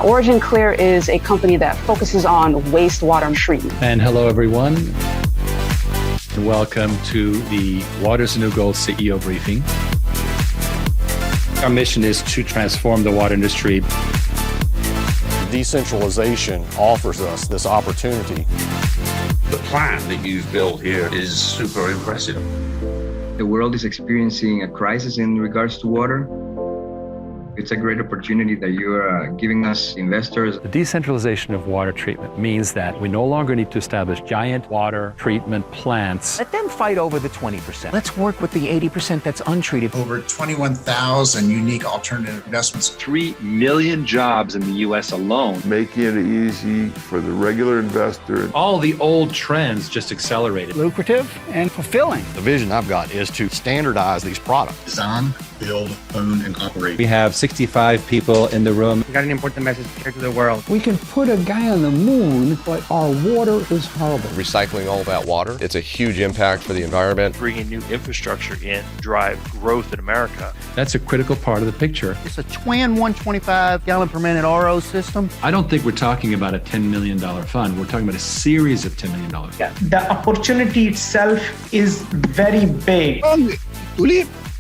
Origin Clear is a company that focuses on wastewater treatment. And hello, everyone. Welcome to the Water's the New Gold CEO briefing. Our mission is to transform the water industry. Decentralization offers us this opportunity. The plan that you've built here is super impressive. The world is experiencing a crisis in regards to water. It's a great opportunity that you are giving us investors. The decentralization of water treatment means that we no longer need to establish giant water treatment plants. Let them fight over the 20%. Let's work with the 80% that's untreated. Over 21,000 unique alternative investments. 3 million jobs in the U.S. alone. Making it easy for the regular investor. All the old trends just accelerated. Lucrative and fulfilling. The vision I've got is to standardize these products. Design, build, own, and operate. We have 65 people in the room. We got an important message here to the world. We can put a guy on the moon, but our water is horrible. Recycling all that water, it's a huge impact for the environment. Bringing new infrastructure in to drive growth in America. That's a critical part of the picture. It's a twin 125 gallon per minute RO system. I don't think we're talking about a $10 million fund. We're talking about a series of $10 million funds. Yeah, the opportunity itself is very big.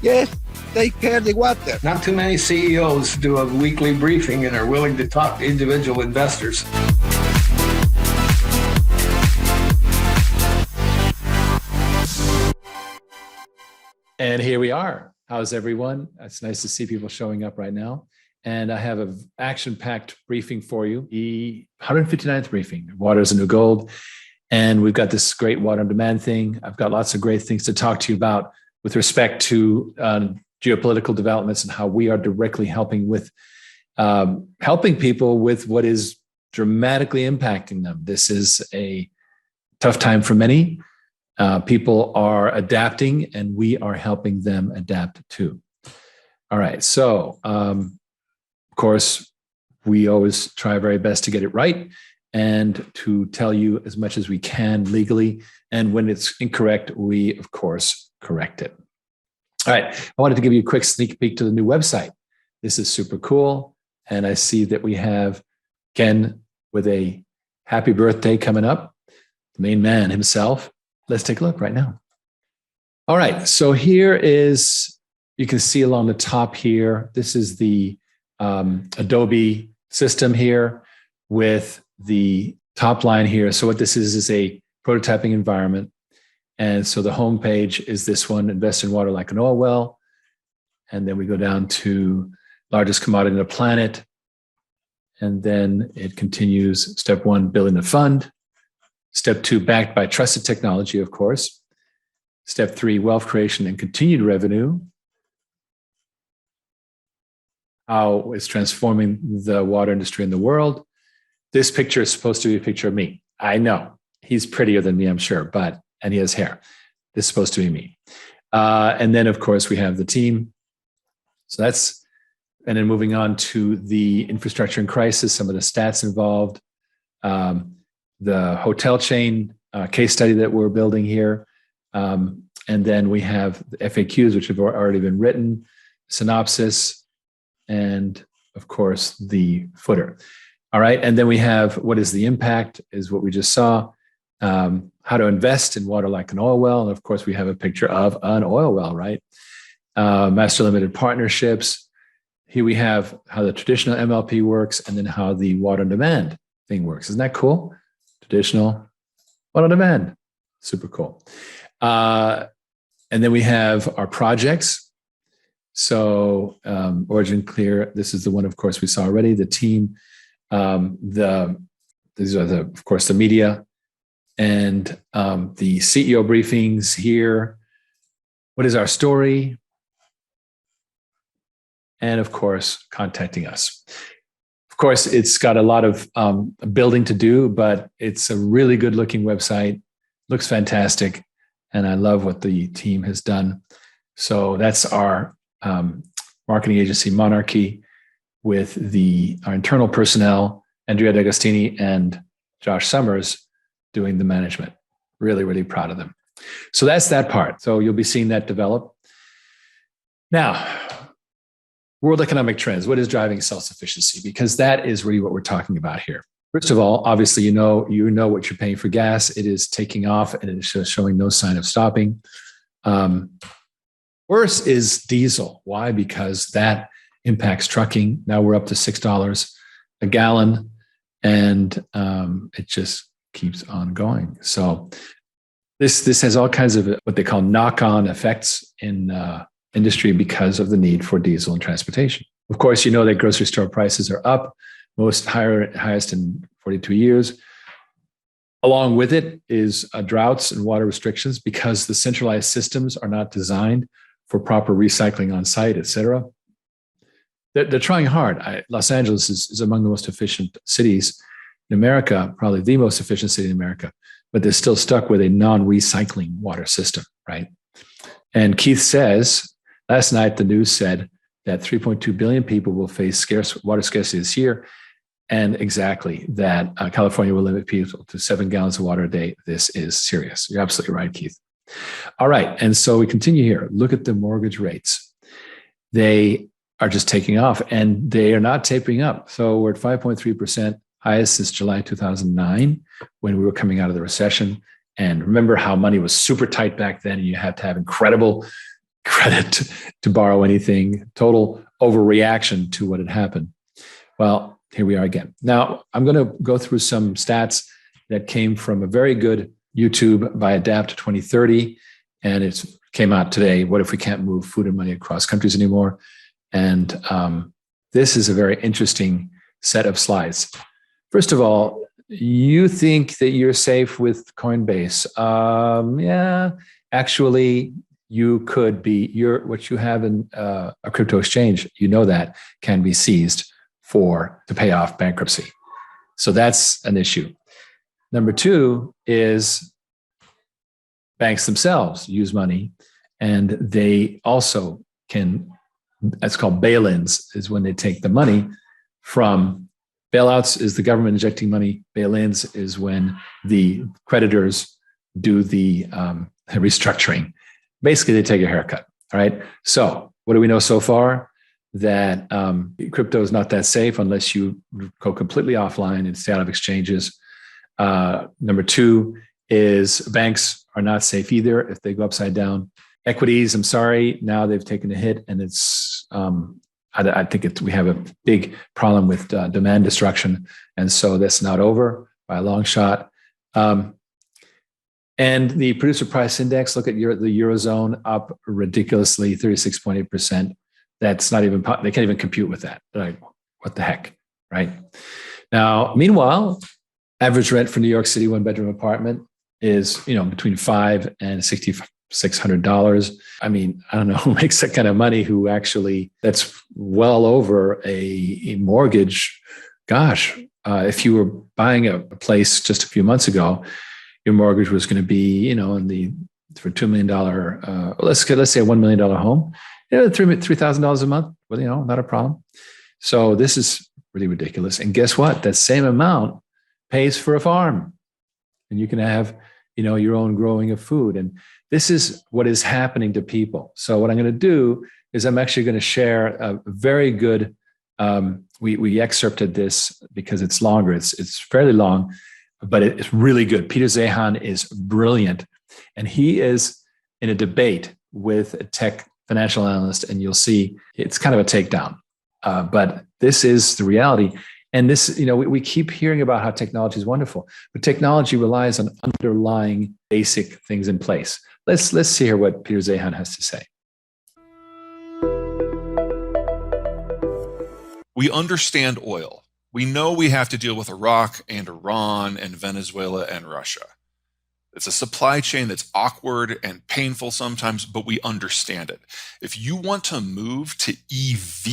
Yes. Take care of the water. Not too many CEOs do a weekly briefing and are willing to talk to individual investors. And here we are. How's everyone? It's nice to see people showing up right now. And I have an action-packed briefing for you. The 159th briefing, Water is the New Gold. And we've got this great water on demand thing. I've got lots of great things to talk to you about with respect to geopolitical developments and how we are directly helping with helping people with what is dramatically impacting them. This is a tough time for many. People are adapting, and we are helping them adapt too. All right. So, of course, we always try our very best to get it right and to tell you as much as we can legally. And when it's incorrect, we, of course, correct it. All right, I wanted to give you a quick sneak peek to the new website. This is super cool. And I see that we have Ken with a happy birthday coming up, the main man himself. Let's take a look right now. All right, so here is, you can see along the top here, this is the Adobe system here with the top line here. So what this is a prototyping environment. And so the home page is this one, invest in water like an oil well. And then we go down to largest commodity on the planet. And then it continues. Step 1, building a fund. Step 2, backed by trusted technology, of course. Step 3, wealth creation and continued revenue. How it's transforming the water industry in the world. This picture is supposed to be a picture of me. I know he's prettier than me, I'm sure, and he has hair. This is supposed to be me. And then, of course, we have the team. So and then moving on to the infrastructure in crisis, some of the stats involved, the hotel chain case study that we're building here. And then we have the FAQs, which have already been written, synopsis, and of course, the footer. All right. And then we have what is the impact is what we just saw. How to invest in water like an oil well. And of course, we have a picture of an oil well, right? Master limited partnerships. Here we have how the traditional MLP works and then how the water on demand thing works. Isn't that cool? Traditional water on demand. Super cool. And then we have our projects. So Origin Clear, this is the one, of course, we saw already. The team, these are of course, the media. And the CEO briefings here. What is our story? And of course, contacting us. Of course, it's got a lot of building to do, but it's a really good looking website. Looks fantastic. And I love what the team has done. So that's our marketing agency, Monarchy, with our internal personnel, Andrea D'Agostini and Josh Summers, doing the management. Really, really proud of them. So that's that part. So you'll be seeing that develop. Now, World economic trends. What is driving self-sufficiency? Because that is really what we're talking about here. First of all, obviously, you know what you're paying for gas. It is taking off and it is showing no sign of stopping. Worse is diesel. Why? Because that impacts trucking. Now we're up to $6 a gallon, and it just keeps on going. So this has all kinds of what they call knock-on effects in industry because of the need for diesel and transportation. Of course, you know that grocery store prices are up, highest in 42 years. Along with it is droughts and water restrictions because the centralized systems are not designed for proper recycling on site, et cetera. They're trying hard. Los Angeles is among the most efficient cities in America, probably the most efficient city in America, but they're still stuck with a non-recycling water system, right? And Keith says, last night the news said that 3.2 billion people will face water scarcity this year, and exactly that California will limit people to 7 gallons of water a day. This is serious. You're absolutely right, Keith. All right, and so we continue here. Look at the mortgage rates. They are just taking off, and they are not tapering up. So we're at 5.3%, highest since July 2009, when we were coming out of the recession. And remember how money was super tight back then, and you had to have incredible credit to borrow anything, total overreaction to what had happened. Well, here we are again. Now, I'm going to go through some stats that came from a very good YouTube by Adapt 2030, and it came out today. What if we can't move food and money across countries anymore? And this is a very interesting set of slides. First of all, you think that you're safe with Coinbase. Yeah, actually, you could be. What you have in a crypto exchange, you know that, can be seized to pay off bankruptcy. So that's an issue. Number two is banks themselves use money, and they also can, that's called bail-ins, is when they take the money from bailouts is the government injecting money. Bail-ins is when the creditors do the restructuring. Basically, they take a haircut. All right. So what do we know so far? That crypto is not that safe unless you go completely offline and stay out of exchanges. Number two is banks are not safe either if they go upside down. Equities, I'm sorry, now they've taken a hit, and it's I think we have a big problem with demand destruction, and so that's not over by a long shot. And the producer price index, look at the Eurozone, up ridiculously, 36.8%. That's not even, they can't even compute with that. They're like, what the heck, right? Now, meanwhile, average rent for New York City, one-bedroom apartment is, between $500 and $6,600. I mean, I don't know who makes that kind of money, who actually, that's well over a mortgage. Gosh, if you were buying a place just a few months ago, your mortgage was going to be, for $2 million, let's say a $1 million home, $3,000 a month, well, not a problem. So this is really ridiculous. And guess what? That same amount pays for a farm, and you can have, your own growing of food. And this is what is happening to people. So what I'm going to do is I'm actually going to share a very good, we excerpted this because it's longer. It's fairly long, but it's really good. Peter Zeihan is brilliant. And he is in a debate with a tech financial analyst, and you'll see it's kind of a takedown. But this is the reality. And this, we keep hearing about how technology is wonderful, but technology relies on underlying basic things in place. Let's hear what Peter Zeihan has to say. We understand oil. We know we have to deal with Iraq and Iran and Venezuela and Russia. It's a supply chain that's awkward and painful sometimes, but we understand it. If you want to move to EV,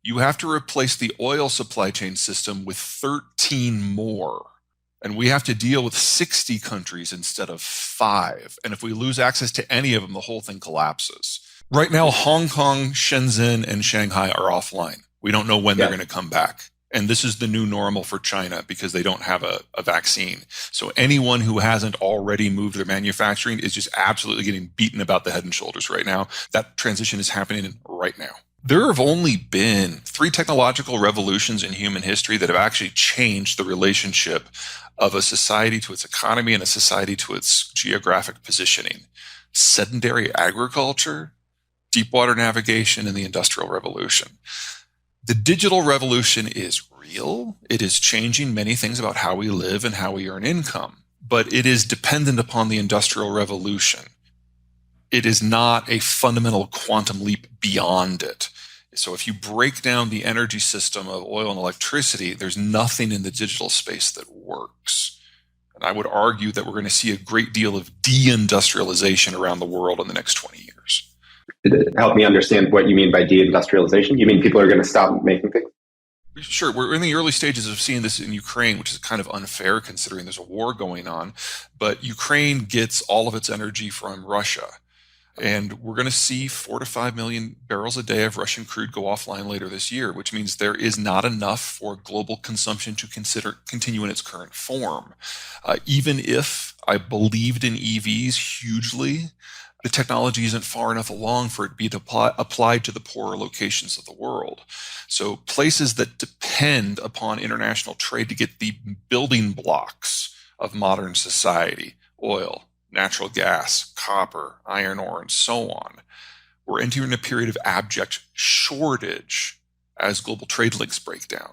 you have to replace the oil supply chain system with 13 more. And we have to deal with 60 countries instead of 5. And if we lose access to any of them, the whole thing collapses. Right now, Hong Kong, Shenzhen, and Shanghai are offline. We don't know when they're going to come back. And this is the new normal for China because they don't have a vaccine. So anyone who hasn't already moved their manufacturing is just absolutely getting beaten about the head and shoulders right now. That transition is happening right now. There have only been 3 technological revolutions in human history that have actually changed the relationship of a society to its economy and a society to its geographic positioning: sedentary agriculture, deep water navigation, and the Industrial Revolution. The digital revolution is real. It is changing many things about how we live and how we earn income, but it is dependent upon the Industrial Revolution. It is not a fundamental quantum leap beyond it. So if you break down the energy system of oil and electricity, there's nothing in the digital space that works. And I would argue that we're going to see a great deal of deindustrialization around the world in the next 20 years. Help me understand what you mean by deindustrialization. You mean people are going to stop making things? Sure. We're in the early stages of seeing this in Ukraine, which is kind of unfair considering there's a war going on. But Ukraine gets all of its energy from Russia. And we're going to see 4 to 5 million barrels a day of Russian crude go offline later this year, which means there is not enough for global consumption to continue in its current form. Even if I believed in EVs hugely, the technology isn't far enough along for it to be applied to the poorer locations of the world. So places that depend upon international trade to get the building blocks of modern society, oil, natural gas, copper, iron ore, and so on, we're entering a period of abject shortage as global trade links break down.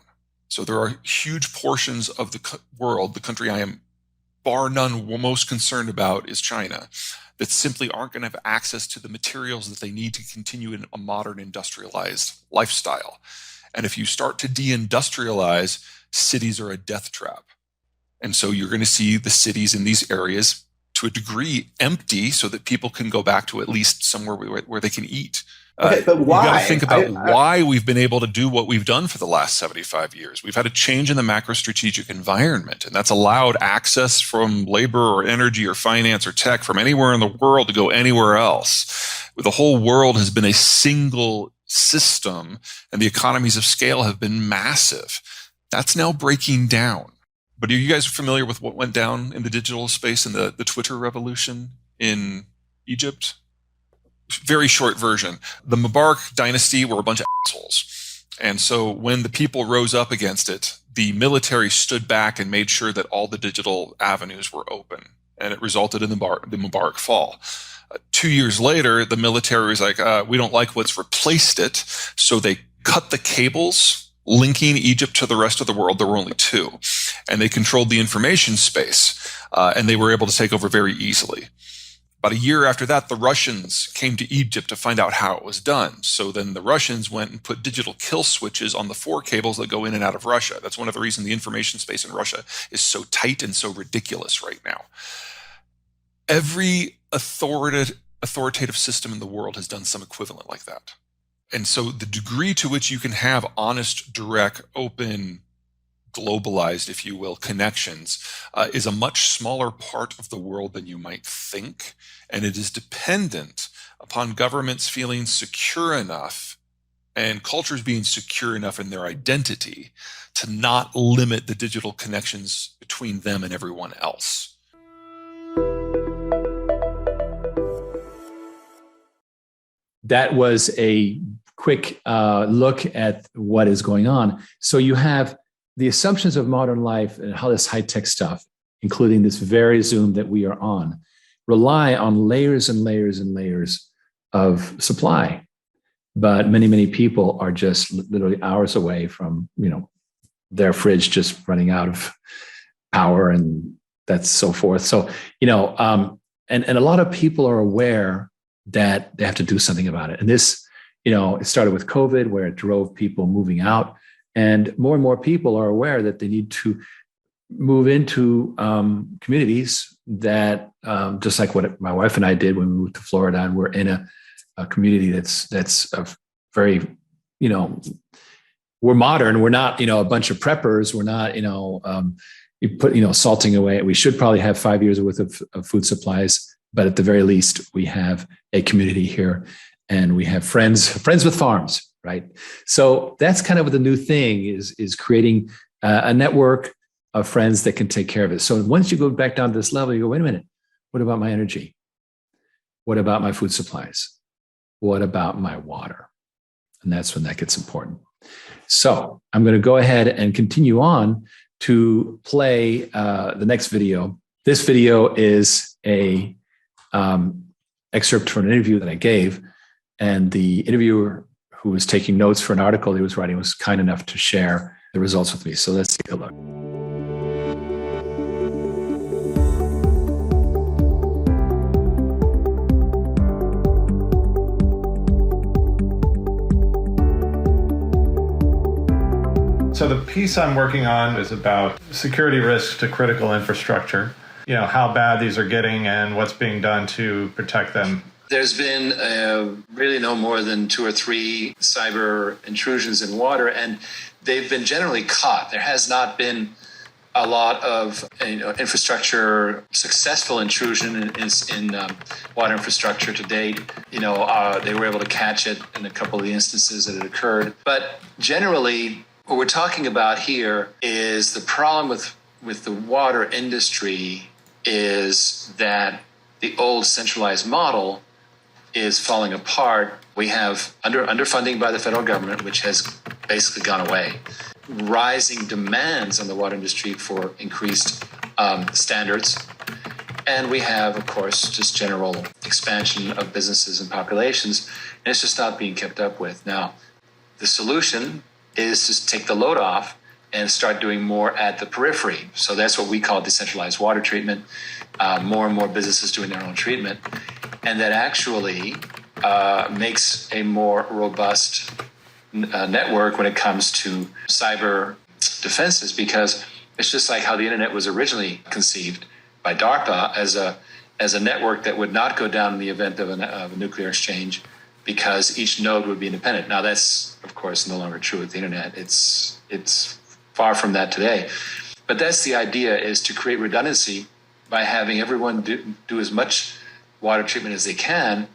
So there are huge portions of the world, the country I am bar none most concerned about is China, that simply aren't going to have access to the materials that they need to continue in a modern industrialized lifestyle. And if you start to deindustrialize, cities are a death trap. And so you're going to see the cities in these areas to a degree empty so that people can go back to at least somewhere where they can eat. Okay, but why? You got to think about why we've been able to do what we've done for the last 75 years. We've had a change in the macro-strategic environment, and that's allowed access from labor or energy or finance or tech from anywhere in the world to go anywhere else. The whole world has been a single system, and the economies of scale have been massive. That's now breaking down. But are you guys familiar with what went down in the digital space in the Twitter revolution in Egypt? Very short version. The Mubarak dynasty were a bunch of assholes. And so when the people rose up against it, the military stood back and made sure that all the digital avenues were open. And it resulted in the Mubarak fall. 2 years later, the military was like, we don't like what's replaced it. So they cut the cables linking Egypt to the rest of the world. There were only 2. And they controlled the information space. And they were able to take over very easily. About a year after that, the Russians came to Egypt to find out how it was done. So then the Russians went and put digital kill switches on the 4 cables that go in and out of Russia. That's one of the reasons the information space in Russia is so tight and so ridiculous right now. Every authoritative system in the world has done some equivalent like that. And so the degree to which you can have honest, direct, open, globalized, if you will, connections is a much smaller part of the world than you might think. And it is dependent upon governments feeling secure enough and cultures being secure enough in their identity to not limit the digital connections between them and everyone else. That was a quick look at what is going on. So you have the assumptions of modern life and how this high-tech stuff, including this very Zoom that we are on, rely on layers and layers and layers of supply. But many, many people are just literally hours away from, their fridge just running out of power and that's so forth. So, and a lot of people are aware that they have to do something about it. And this, it started with COVID where it drove people moving out. And more people are aware that they need to move into communities that, just like what my wife and I did when we moved to Florida, and we're in a community that's a very, we're modern. We're not, a bunch of preppers. We're not, you put, salting away. We should probably have 5 years worth of food supplies, but at the very least, we have a community here, and we have friends with farms. Right. So that's kind of the new thing is creating a network of friends that can take care of it. So once you go back down to this level, you go, wait a minute, what about my energy? What about my food supplies? What about my water? And that's when that gets important. So I'm going to go ahead and continue on to play the next video. This video is a excerpt from an interview that I gave, and the interviewer who was taking notes for an article he was writing was kind enough to share the results with me. So let's take a look. So the piece I'm working on is about security risks to critical infrastructure, how bad these are getting and what's being done to protect them. There's been really no more than 2 or 3 cyber intrusions in water, and they've been generally caught. There has not been a lot of infrastructure successful intrusion in water infrastructure to date. They were able to catch it in a couple of the instances that it occurred. But generally, what we're talking about here is the problem with the water industry is that the old centralized model is falling apart. We have underfunding by the federal government, which has basically gone away. Rising demands on the water industry for increased standards. And we have, of course, just general expansion of businesses and populations, and it's just not being kept up with. Now, the solution is to take the load off and start doing more at the periphery. So that's what we call decentralized water treatment. More and more businesses doing their own treatment. And that actually makes a more robust network when it comes to cyber defenses, because it's just like how the internet was originally conceived by DARPA as a network that would not go down in the event of a nuclear exchange, because each node would be independent. Now that's, of course, no longer true with the internet. It's far from that today. But that's the idea, is to create redundancy by having everyone do as much water treatment as they can.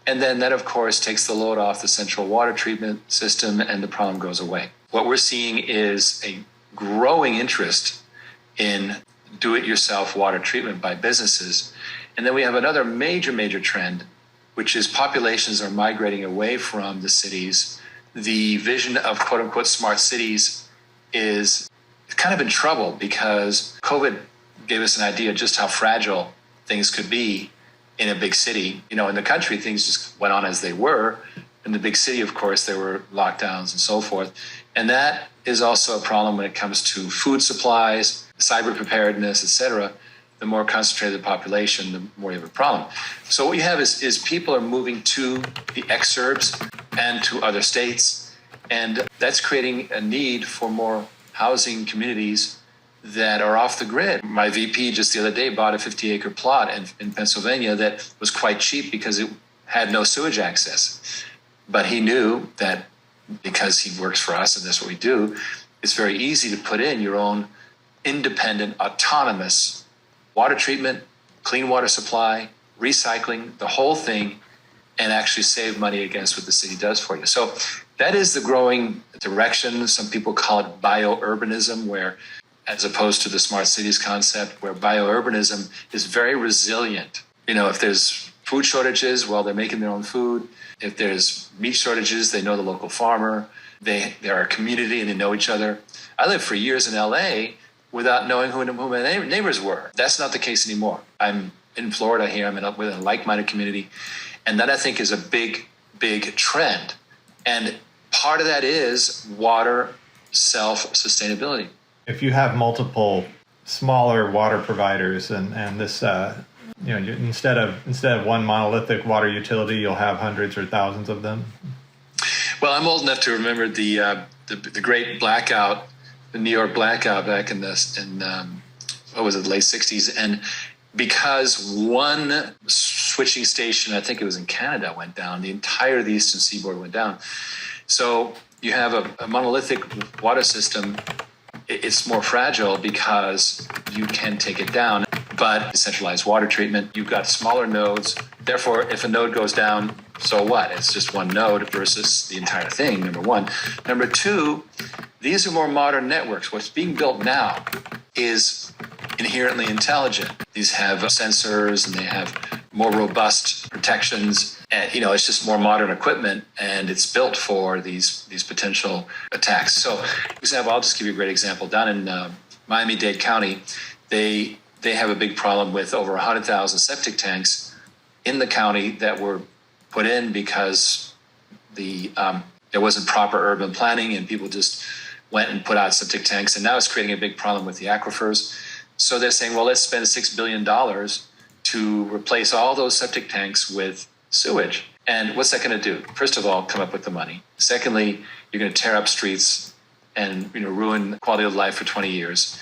And then that, of course, takes the load off the central water treatment system and the problem goes away. What we're seeing is a growing interest in do-it-yourself water treatment by businesses. And then we have another major trend, which is populations are migrating away from the cities. The vision of quote-unquote smart cities is kind of in trouble because COVID gave us an idea just how fragile things could be in a big city. In the country, things just went on as they were. In the big city, of course, there were lockdowns and so forth. And that is also a problem when it comes to food supplies, cyber preparedness, et cetera. The more concentrated the population, the more you have a problem. So what you have is people are moving to the exurbs and to other states, and that's creating a need for more housing communities that are off the grid. My VP just the other day bought a 50-acre plot in Pennsylvania that was quite cheap because it had no sewage access. But he knew that because he works for us and that's what we do, it's very easy to put in your own independent, autonomous water treatment, clean water supply, recycling, the whole thing, and actually save money against what the city does for you. So that is the growing direction. Some people call it biourbanism, where, as opposed to the smart cities concept, where biourbanism is very resilient. If there's food shortages, well, they're making their own food. If there's meat shortages, they know the local farmer. They're a community and they know each other. I lived for years in LA without knowing who my neighbors were. That's not the case anymore. I'm in Florida here. I'm with a like-minded community. And that, I think, is a big trend. And part of that is water self-sustainability. If you have multiple smaller water providers and this, instead of one monolithic water utility, you'll have hundreds or thousands of them. Well, I'm old enough to remember the great blackout, the New York blackout back in the late 60s. And because one switching station, I think it was in Canada, went down, the entire of the eastern seaboard went down. So you have a monolithic water system. It's more fragile because you can take it down. But decentralized water treatment, you've got smaller nodes. Therefore, if a node goes down, so what? It's just one node versus the entire thing, number one. Number two, these are more modern networks. What's being built now is inherently intelligent. These have sensors and they have more robust protections. And, it's just more modern equipment, and it's built for these potential attacks. So, for example, I'll just give you a great example. Down in Miami-Dade County, they have a big problem with over 100,000 septic tanks in the county that were put in because there wasn't proper urban planning, and people just went and put out septic tanks, and now it's creating a big problem with the aquifers. So they're saying, well, let's spend $6 billion to replace all those septic tanks with sewage. And what's that going to do? First of all, come up with the money. Secondly, you're going to tear up streets and ruin quality of life for 20 years.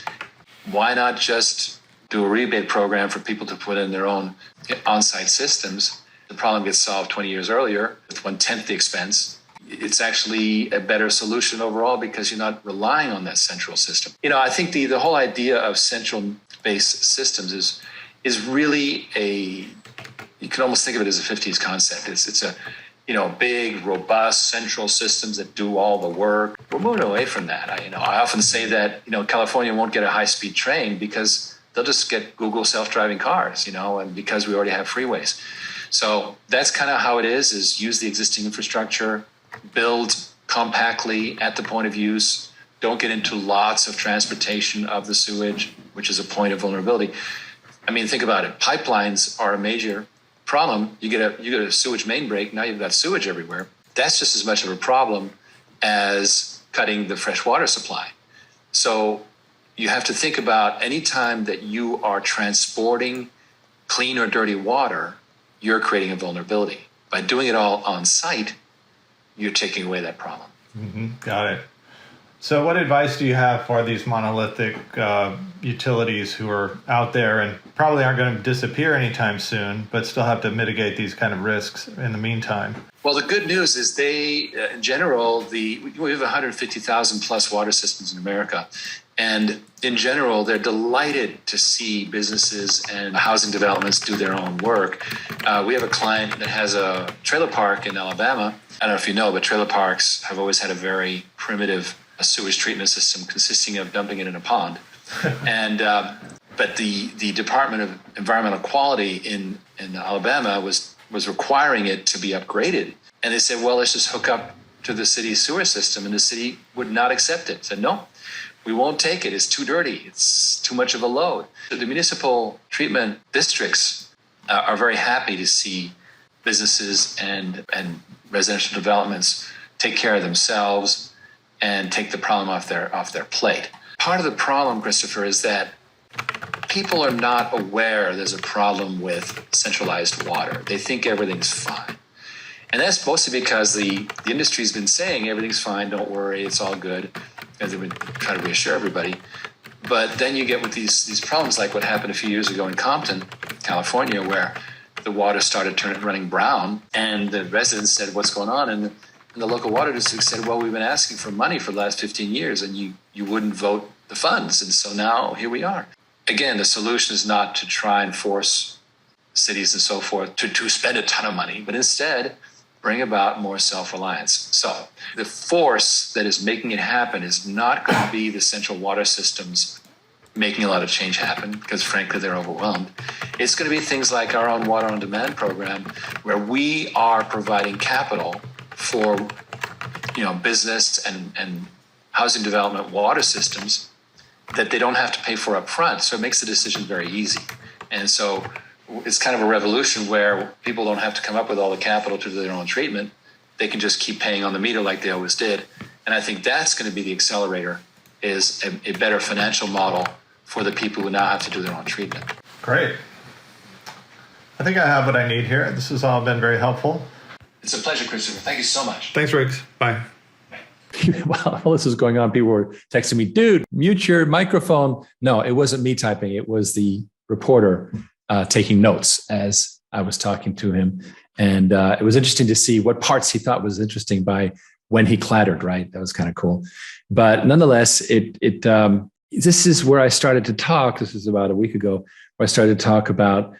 Why not just do a rebate program for people to put in their own on-site systems? The problem gets solved 20 years earlier with 1/10 the expense. It's actually a better solution overall because you're not relying on that central system. I think the whole idea of central-based systems is really you can almost think of it as a 50s concept. It's a big, robust central systems that do all the work. We're moving away from that. I often say that California won't get a high-speed train because they'll just get Google self-driving cars, and because we already have freeways. So that's kind of how it is use the existing infrastructure, build compactly at the point of use, don't get into lots of transportation of the sewage, which is a point of vulnerability. Think about it. Pipelines are a major problem. You get a sewage main break, now you've got sewage everywhere. That's just as much of a problem as cutting the fresh water supply. So you have to think about any time that you are transporting clean or dirty water, you're creating a vulnerability. By doing it all on site, you're taking away that problem. Mm-hmm. Got it. So what advice do you have for these monolithic utilities who are out there and probably aren't going to disappear anytime soon, but still have to mitigate these kind of risks in the meantime? Well, the good news is they, in general, we have 150,000 plus water systems in America. And in general, they're delighted to see businesses and housing developments do their own work. We have a client that has a trailer park in Alabama. I don't know if you know, but trailer parks have always had a very primitive sewage treatment system consisting of dumping it in a pond. And but the Department of Environmental Quality in Alabama was requiring it to be upgraded. And they said, well, let's just hook up to the city's sewer system. And the city would not accept it. Said, no, we won't take it. It's too dirty. It's too much of a load. The municipal treatment districts are very happy to see businesses and residential developments take care of themselves and take the problem off their plate. Part of the problem, Christopher, is that people are not aware there's a problem with centralized water. They think everything's fine. And that's mostly because the industry's been saying everything's fine, don't worry, it's all good. And they've been trying to reassure everybody. But then you get with these problems like what happened a few years ago in Compton, California, where the water started running brown, and the residents said, what's going on? And the local water district said, well, we've been asking for money for the last 15 years, and you wouldn't vote the funds. And so now here we are. Again, the solution is not to try and force cities and so forth to spend a ton of money, but instead bring about more self-reliance. So the force that is making it happen is not going to be the central water systems making a lot of change happen, because frankly, they're overwhelmed. It's going to be things like our own water on demand program, where we are providing capital for business and housing development water systems that they don't have to pay for up front. So it makes the decision very easy. And so it's kind of a revolution where people don't have to come up with all the capital to do their own treatment. They can just keep paying on the meter like they always did. And I think that's going to be the accelerator, is a better financial model for the people who now have to do their own treatment. Great. I think I have what I need here. This has all been very helpful. It's a pleasure, Christopher. Thank you so much. Thanks, Riggs. Bye. While this was going on, people were texting me, dude, mute your microphone. No, it wasn't me typing. It was the reporter taking notes as I was talking to him. And it was interesting to see what parts he thought was interesting by when he clattered, right? That was kind of cool. But nonetheless, this is where I started to talk. This was about a week ago, where I started to talk about,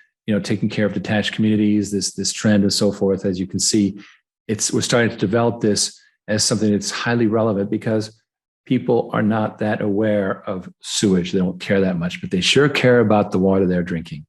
taking care of detached communities, this trend and so forth. As you can see, we're starting to develop this as something that's highly relevant, because people are not that aware of sewage. They don't care that much, but they sure care about the water they're drinking.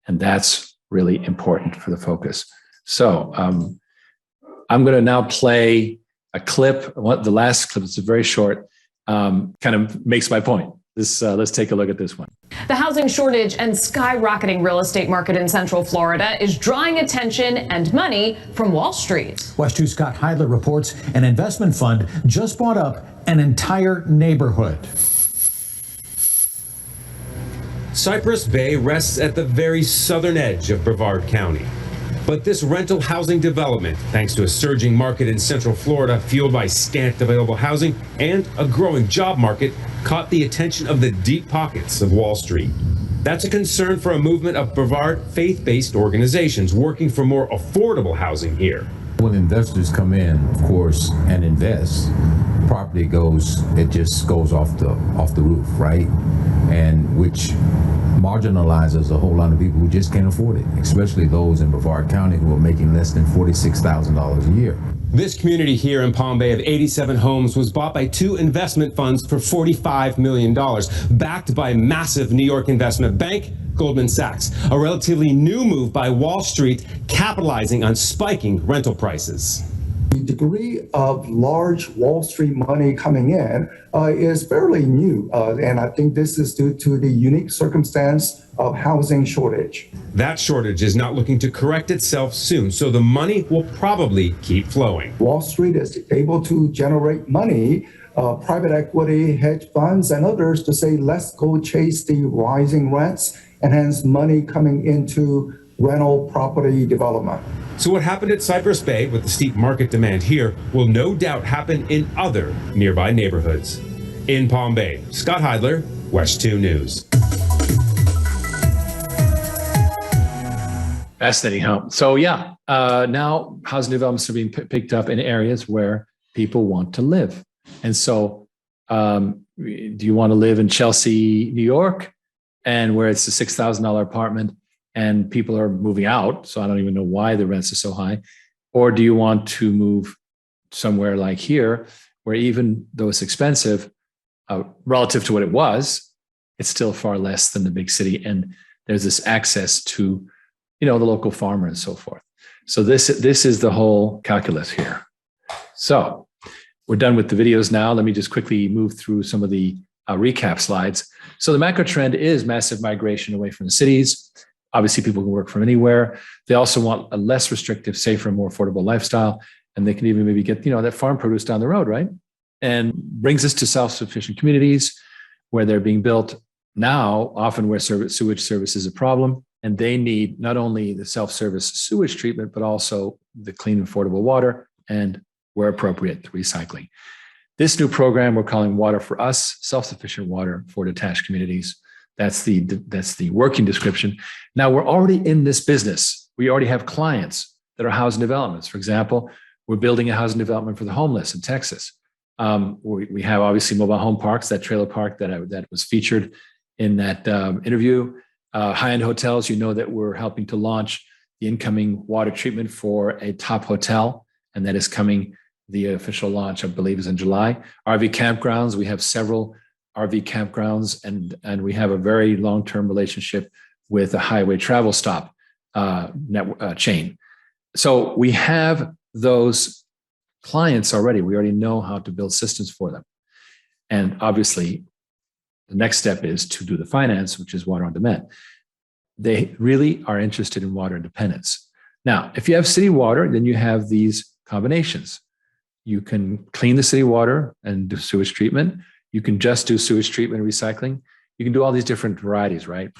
And that's really important for the focus. So I'm going to now play a clip. The last clip is very short, kind of makes my point. Let's take a look at this one. The housing shortage and skyrocketing real estate market in Central Florida is drawing attention and money from Wall Street. West 2 Scott Heidler reports an investment fund just bought up an entire neighborhood. Cypress Bay rests at the very southern edge of Brevard County. But this rental housing development, thanks to a surging market in Central Florida fueled by scant available housing and a growing job market, caught the attention of the deep pockets of Wall Street. That's a concern for a movement of Brevard faith-based organizations working for more affordable housing here. When investors come in, of course, and invest, property just goes off the roof, right? And which marginalizes a whole lot of people who just can't afford it, especially those in Brevard County who are making less than $46,000 a year. This community here in Palm Bay of 87 homes was bought by 2 investment funds for $45 million, backed by massive New York investment bank, Goldman Sachs, a relatively new move by Wall Street capitalizing on spiking rental prices. The degree of large Wall Street money coming in is fairly new, and I think this is due to the unique circumstance of housing shortage. That shortage is not looking to correct itself soon, so the money will probably keep flowing. Wall Street is able to generate money, private equity, hedge funds, and others to say, let's go chase the rising rents, and hence money coming into rental property development. So what happened at Cypress Bay with the steep market demand here will no doubt happen in other nearby neighborhoods. In Palm Bay, Scott Heidler, West 2 News. Fascinating, huh? So yeah, now housing developments are being picked up in areas where people want to live. And so do you want to live in Chelsea, New York, and where it's a $6,000 apartment and people are moving out, so I don't even know why the rents are so high? Or do you want to move somewhere like here, where even though it's expensive, relative to what it was, it's still far less than the big city, and there's this access to, the local farmer and so forth. So this is the whole calculus here. So we're done with the videos now. Let me just quickly move through some of the recap slides. So the macro trend is massive migration away from the cities. Obviously, people can work from anywhere. They also want a less restrictive, safer, more affordable lifestyle. And they can even maybe get, that farm produce down the road, right? And brings us to self-sufficient communities where they're being built now, often where sewage service is a problem. And they need not only the self-service sewage treatment, but also the clean, affordable water and, where appropriate, recycling. This new program we're calling Water for Us, self-sufficient water for detached communities. That's the working description. Now, we're already in this business. We already have clients that are housing developments. For example, we're building a housing development for the homeless in Texas. We have obviously mobile home parks, that trailer park that was featured in that interview. High-end hotels, that we're helping to launch the incoming water treatment for a top hotel, and that is coming. The official launch, I believe, is in July. RV campgrounds, we have several RV campgrounds, and we have a very long-term relationship with a highway travel stop chain. So we have those clients already. We already know how to build systems for them. And obviously, the next step is to do the finance, which is water on demand. They really are interested in water independence. Now, if you have city water, then you have these combinations. You can clean the city water and do sewage treatment. You can just do sewage treatment and recycling. You can do all these different varieties, right?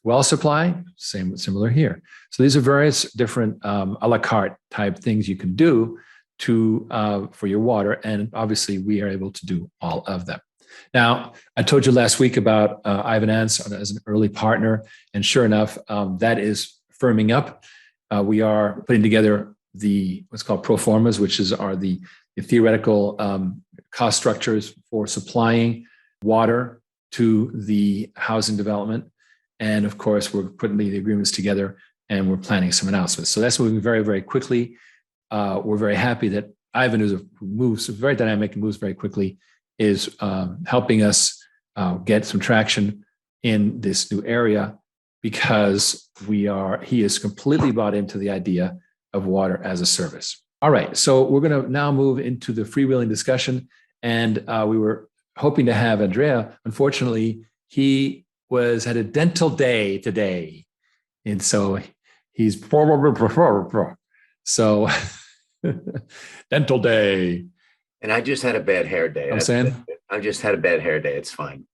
Well supply, similar here. So these are various different a la carte type things you can do for your water. And obviously we are able to do all of them. Now, I told you last week about Ivan Ants as an early partner. And sure enough, that is firming up. We are putting together what's called pro formas, which are the theoretical cost structures for supplying water to the housing development. And of course, we're putting the agreements together and we're planning some announcements. So that's moving very, very quickly. We're very happy that Ivan, who moves very dynamic and moves very quickly, is helping us get some traction in this new area, because he is completely bought into the idea of water as a service. All right, so we're going to now move into the freewheeling discussion. And we were hoping to have Andrea. Unfortunately, he had a dental day today. And so he's so dental day. And I just had a bad hair day. I just had a bad hair day. It's fine.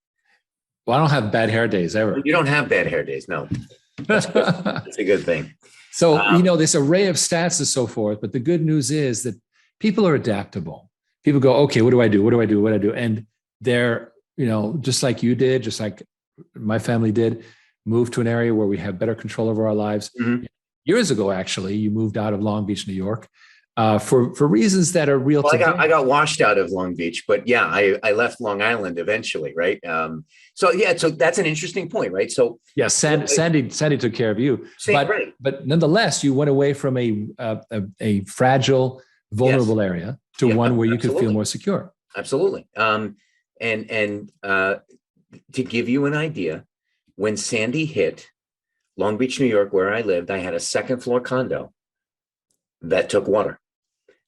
Well, I don't have bad hair days ever. You don't have bad hair days. No, that's a good thing. So, this array of stats and so forth. But the good news is that people are adaptable. People go, okay, what do I do? What do I do? What do I do? And they're, just like you did, just like my family did, move to an area where we have better control over our lives. Mm-hmm. Years ago, actually, you moved out of Long Beach, New York, for reasons that are real. Well, I got washed out of Long Beach, but yeah, I left Long Island eventually, right? So that's an interesting point, right? So yeah, Sandy took care of you, but nonetheless, you went away from a fragile, vulnerable area to one where you could feel more secure. Absolutely. And to give you an idea, when Sandy hit Long Beach, New York, where I lived, I had a second floor condo that took water.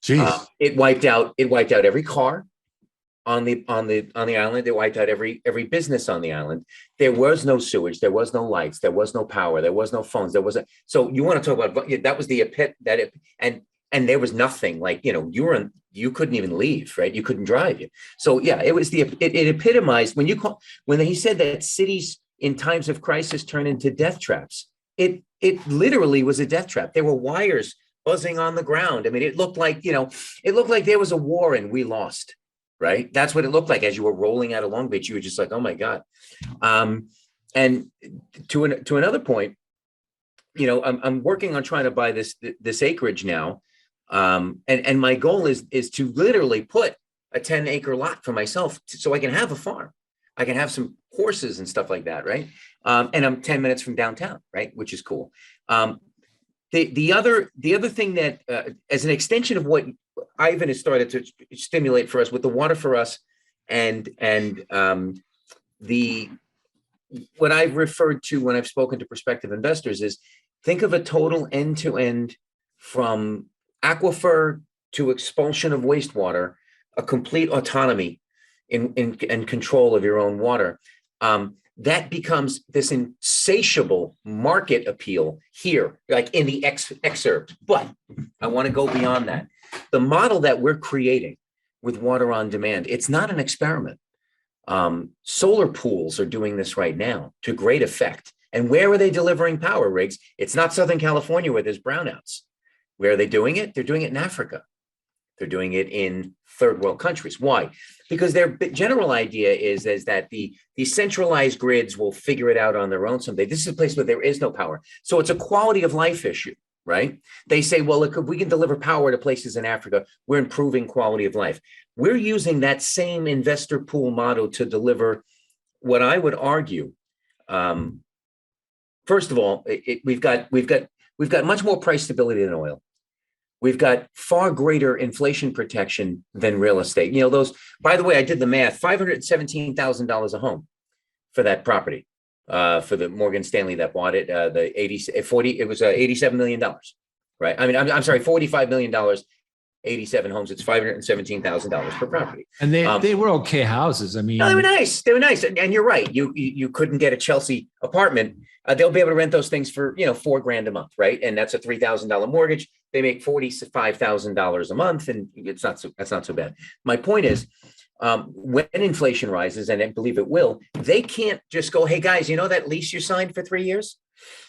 Jeez. It wiped out every car on the island. It wiped out every business on the island. There was no sewage. There was no lights. There was no power. There was no phones. So you want to talk about that was and there was nothing like, you couldn't even leave, right? You couldn't drive. So yeah, it epitomized when he said that cities in times of crisis turn into death traps. It literally was a death trap. There were wires buzzing on the ground. I mean, it looked like there was a war and we lost, right? That's what it looked like as you were rolling out of Long Beach. You were just like, oh my God. And to another point, I'm working on trying to buy this acreage now. And my goal is to literally put a 10-acre lot for myself so I can have a farm. I can have some horses and stuff like that, right? And I'm 10 minutes from downtown, right? Which is cool. The other thing that, as an extension of what Ivan has started to stimulate for us with the water for us, and what I've referred to when I've spoken to prospective investors is think of a total end-to-end from aquifer to expulsion of wastewater, a complete autonomy in control of your own water. That becomes this insatiable market appeal here, like in the excerpt. But I want to go beyond that. The model that we're creating with water on demand, it's not an experiment. Solar pools are doing this right now to great effect. And where are they delivering power, Riggs? It's not Southern California where there's brownouts. Where are they doing it? They're doing it in Africa. They're doing it in third world countries. Why? Because their general idea is that the centralized grids will figure it out on their own someday. This is a place where there is no power. So it's a quality of life issue, right? They say, well, look, if we can deliver power to places in Africa, we're improving quality of life. We're using that same investor pool model to deliver what I would argue. First of all, we've got much more price stability than oil. We've got far greater inflation protection than real estate. By the way, I did the math, $517,000 a home for that property, for the Morgan Stanley that bought it, it was $87 million, right? I mean, I'm sorry, $45 million, 87 homes. It's $517,000 per property. And they were okay houses. I mean, no, they were nice. They were nice. And you're right. You couldn't get a Chelsea apartment. They'll be able to rent those things for, $4,000 a month, right? And that's a $3,000 mortgage. They make $45,000 a month, and that's not so bad. My point is, when inflation rises, and I believe it will, they can't just go, hey guys, that lease you signed for 3 years?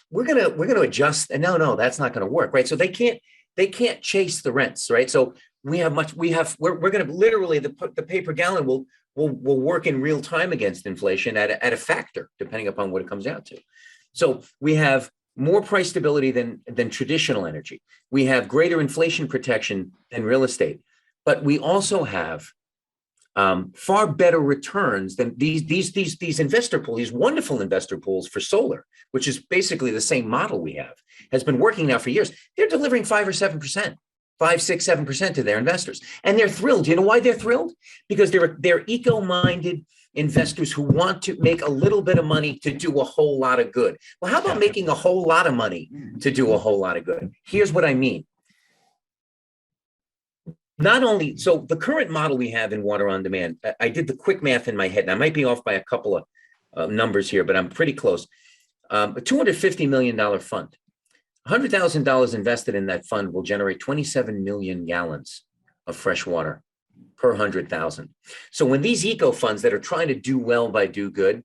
We're gonna adjust. And no, that's not gonna work, right? So they can't chase the rents, right? So we're going to literally the pay per gallon will work in real time against inflation at a factor, depending upon what it comes out to. So we have more price stability than traditional energy. We have greater inflation protection than real estate, but we also have far better returns than these investor pools, these wonderful investor pools for solar, which is basically the same model we have, has been working now for years. They're delivering 5 or 7%, 5, 6, 7% to their investors. And they're thrilled. You know why they're thrilled? Because they're eco-minded investors who want to make a little bit of money to do a whole lot of good. Well, how about making a whole lot of money to do a whole lot of good? Here's what I mean. not only, so the current model we have in water on demand, I did the quick math in my head, and I might be off by a couple of numbers here, but I'm pretty close. A $250 million fund, $100,000 invested in that fund will generate 27 million gallons of fresh water per 100,000. So when these eco funds that are trying to do well by do good,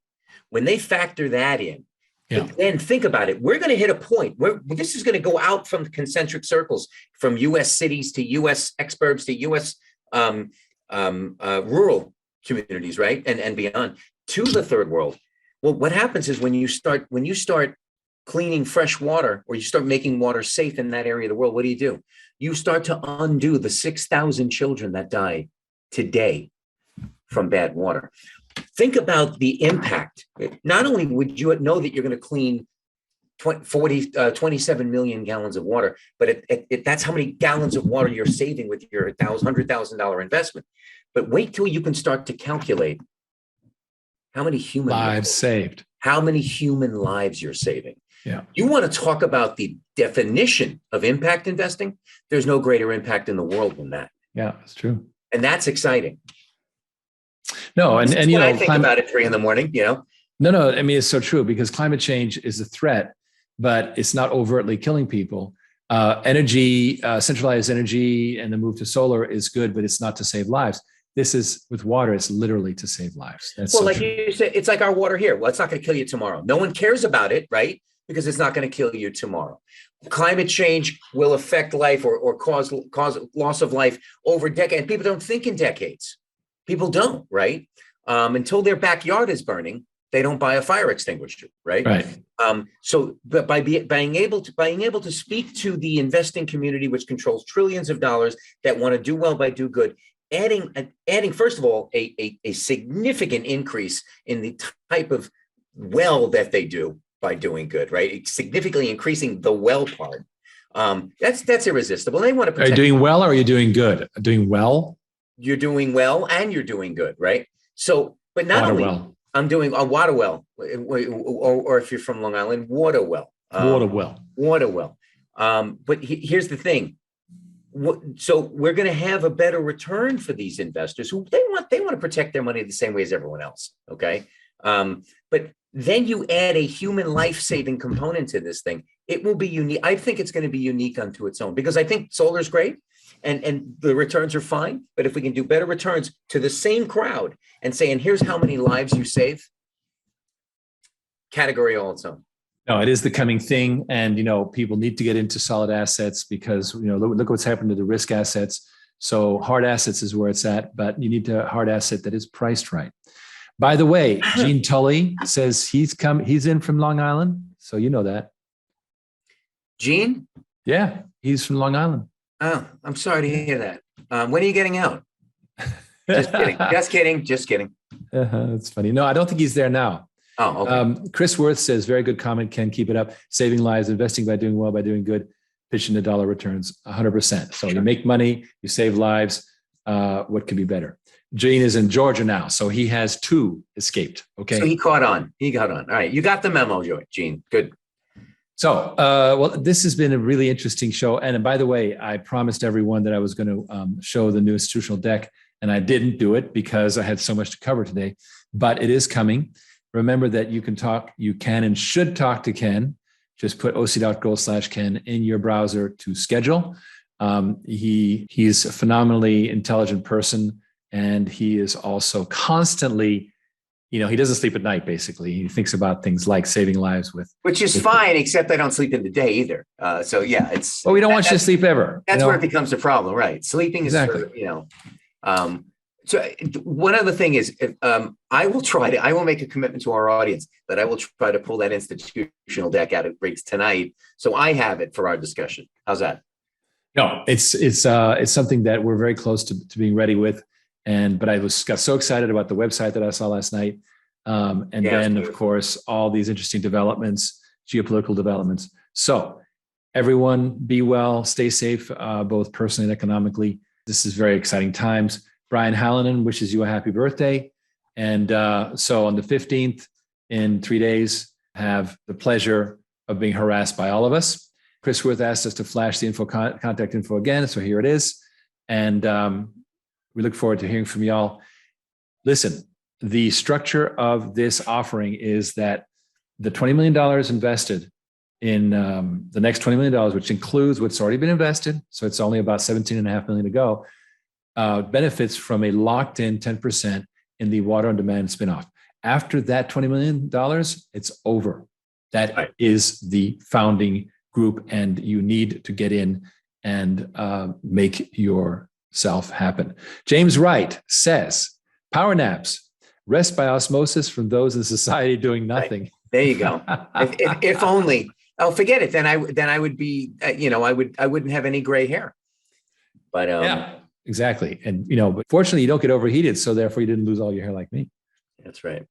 when they factor that in, then think about it. We're going to hit a point where this is going to go out from the concentric circles, from U.S. cities to U.S. exurbs to U.S. Rural communities, right, and beyond, to the third world. Well, what happens is when you start cleaning fresh water, or you start making water safe in that area of the world, what do? You start to undo the 6,000 children that die today from bad water. Think about the impact. Not only would you know that you're going to clean 27 million gallons of water, but that's how many gallons of water you're saving with your $100,000 investment. But wait till you can start to calculate how many human lives saved, how many human lives you're saving. Yeah. You want to talk about the definition of impact investing? There's no greater impact in the world than that. Yeah, it's true. And that's exciting. No, and you know, I think about it 3 a.m, you know? No, I mean, it's so true, because climate change is a threat, but it's not overtly killing people. Energy, centralized energy, and the move to solar is good, but it's not to save lives. This is, with water, it's literally to save lives. That's well, so like true. you said, it's like our water here. Well, it's not going to kill you tomorrow. No one cares about it, right? Because it's not going to kill you tomorrow. Climate change will affect life or cause loss of life over decades. People don't think in decades. People don't, right? Until their backyard is burning, they don't buy a fire extinguisher, right? Right. So, but by being able to speak to the investing community, which controls trillions of dollars, that want to do well by do good, adding first of all a significant increase in the type of well that they do by doing good, right? Significantly increasing the well part. That's irresistible. They want to protect. Are you doing well, or are you doing good? Doing well? You're doing well and you're doing good, right? So, but not Water only well. I'm doing a water well, or if you're from Long Island, water well. Water well. But here's the thing. So we're going to have a better return for these investors who they want to protect their money the same way as everyone else. Okay. But then you add a human life-saving component to this thing. It will be unique. I think it's going to be unique unto its own, because I think solar is great and the returns are fine. But if we can do better returns to the same crowd and say, and here's how many lives you save, category all its own. No, it is the coming thing. And, you know, people need to get into solid assets, because, you know, look what's happened to the risk assets. So hard assets is where it's at, but you need a hard asset that is priced right. By the way, Gene Tully says he's in from Long Island. So you know that. Gene? Yeah, he's from Long Island. Oh, I'm sorry to hear that. When are you getting out? Just kidding. Just kidding. That's funny. No, I don't think he's there now. Oh, okay. Chris Worth says, very good comment, Ken, keep it up. Saving lives, investing by doing well, by doing good, pitching the dollar returns 100%. So you make money, you save lives. What could be better? Gene is in Georgia now, so he has 2 escaped. Okay. So he got on. All right. You got the memo, Gene. Good. So, well, this has been a really interesting show. And by the way, I promised everyone that I was going to show the new institutional deck, and I didn't do it because I had so much to cover today, but it is coming. Remember that you can and should talk to Ken. Just put oc.gold/Ken in your browser to schedule. He's a phenomenally intelligent person, and he is also constantly, you know, he doesn't sleep at night, basically. He thinks about things like saving lives which is fine, except I don't sleep in the day either. So yeah, it's. Well, we don't want you to sleep ever. That's where it becomes a problem, right? Sleeping is, exactly. So one other thing is, I will make a commitment to our audience that I will try to pull that institutional deck out of Briggs tonight, so I have it for our discussion. How's that? No, it's something that we're very close to being ready with, but I got so excited about the website that I saw last night, then of course all these interesting developments, geopolitical developments. So everyone, be well, stay safe, both personally and economically. This is very exciting times. Brian Hallinan wishes you a happy birthday. And so on the 15th, in 3 days, have the pleasure of being harassed by all of us. Chris Worth asked us to flash the contact info again. So here it is. And we look forward to hearing from y'all. Listen, the structure of this offering is that the $20 million invested in the next $20 million, which includes what's already been invested, so it's only about $17.5 million to go, benefits from a locked-in 10% in the Water on Demand spinoff. After that $20 million, it's over. That is the founding group, and you need to get in and make yourself happen. James Wright says, power naps, rest by osmosis from those in society doing nothing. Right. There you go. if only. Oh, forget it. Then I would be, I wouldn't have any gray hair. But yeah, exactly. And but fortunately, you don't get overheated, so therefore you didn't lose all your hair like me. That's right.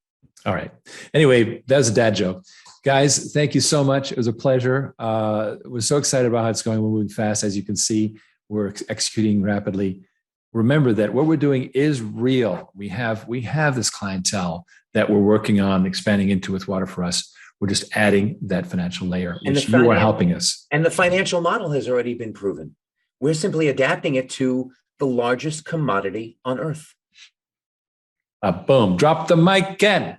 All right. Anyway, that was a dad joke. Guys, thank you so much. It was a pleasure. We're so excited about how it's going. We're moving fast. As you can see, we're executing rapidly. Remember that what we're doing is real. We have this clientele that we're working on expanding into with Water for Us. We're just adding that financial layer, which you are helping us. And the financial model has already been proven. We're simply adapting it to the largest commodity on earth. Boom. Drop the mic, Ken.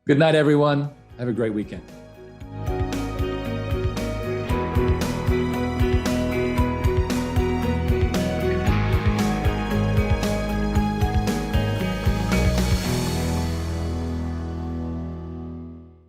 Good night, everyone. Have a great weekend.